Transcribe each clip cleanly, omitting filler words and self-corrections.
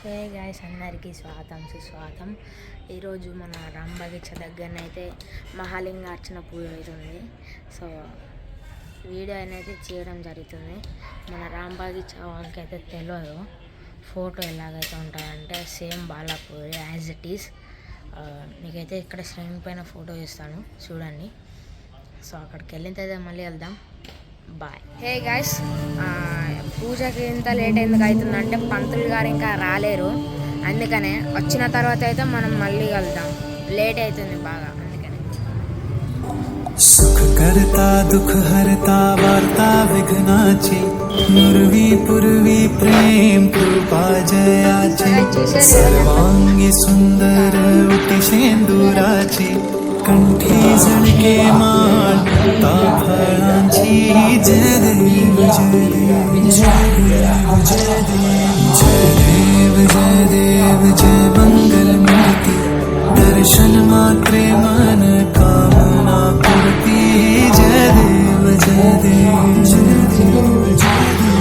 Hey guys, అందరికీ స్వాగతం సుస్వాగతం. ఈరోజు మన రాంబగీచ దగ్గరనైతే మహాలింగార్చన పూజ అవుతుంది. సో వీడియో అనేది చేయడం జరుగుతుంది. మన రాంబగీచ వాళ్ళకైతే తెలియదు ఫోటో ఎలాగైతే ఉంటుందంటే same Balapur as it is. మీకైతే ఇక్కడ స్క్రీన్ పైన ఫోటో ఇస్తాను చూడండి. సో అక్కడికి వెళ్ళిన తర్వాత మళ్ళీ వెళ్దాం. బాయ్. హే గాయ్స్, పూజకి ఇంత లేట్ ఎందుకు అవుతుందంటే పంతులు గారు ఇంకా రాలేరు. అందుకనే వచ్చిన తర్వాత అయితే మనం మళ్ళీ వెళ్దాం. లేట్ అవుతుంది బాగా, అందుకనే. सुख करता दुख हरता वार्ता विघ्नाची नुरवी पूर्वी प्रेम कृपा जयाची सर्वांगी सुंदर उटी शेंदुराची कंठी जणके माळ फळांची जय देव जय देव जय देव जय देव जय देव जय मंगल मूर्ती दर्शन मात्रे मन कामना पूर्ती जय देव जय देव जय देव जय देव.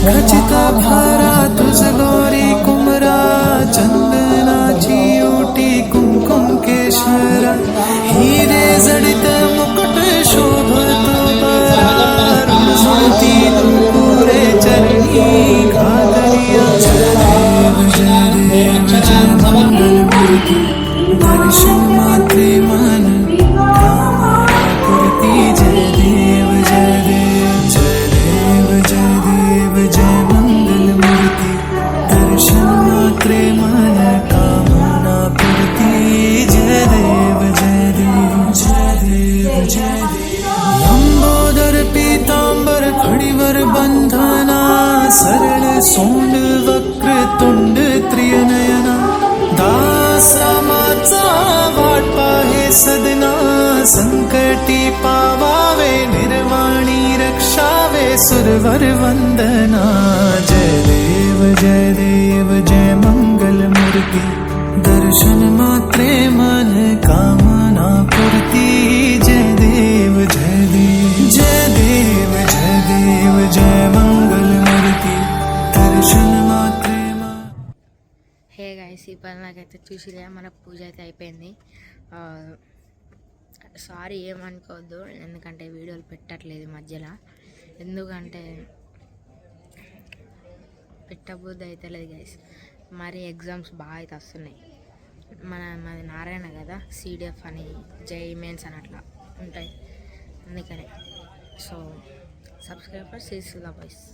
खचिता भारा तुझ लोरी कुमरा चंदनाची ओटी कुंकुम केशरा हिरे जडित मुकुट शोभतो बरा रुजती नुपुरे चरणी घागरिया जय देव जय मंगल मूर्ती दर्शन मात्रे मन कामना पूर्ती जय देव जय देव जय देव जय देव जय मंगल मूर्ती दर्शन मात्रे मन कामना पूर्ती जय देव जय देव जय देव जय देव. लंबोदर पीतांबर खडीवर बंधना सरळ सोंड वक्र तुंड त्रिनयना दासरामाचा वाट पाहे सदना संकटी पावावे निर्वाणी रक्षावे सुरवर वंदना जय देव जय मंगल मूर्ती दर्शन मात्रे मन कामना पूर्ती जय देव जय देव जय देव जय देव जय मंगल मूर्ती दर्शन मात्रे. హే గాయ్స్, ఈ పని నాకైతే చూసిరా మన పూజ అయితే అయిపోయింది. సారీ ఏమనుకోవద్దు, ఎందుకంటే వీడియోలు పెట్టట్లేదు మధ్యలో. ఎందుకంటే పెట్టబుద్ధి అయితే లేదు గైస్. మరి ఎగ్జామ్స్ బాగా అయితే వస్తున్నాయి. మాది నారాయణ కదా, సిడిఎఫ్ అని జై మెయిన్స్ అని అట్లా ఉంటాయి, అందుకనే. So subscribe for sees the boys.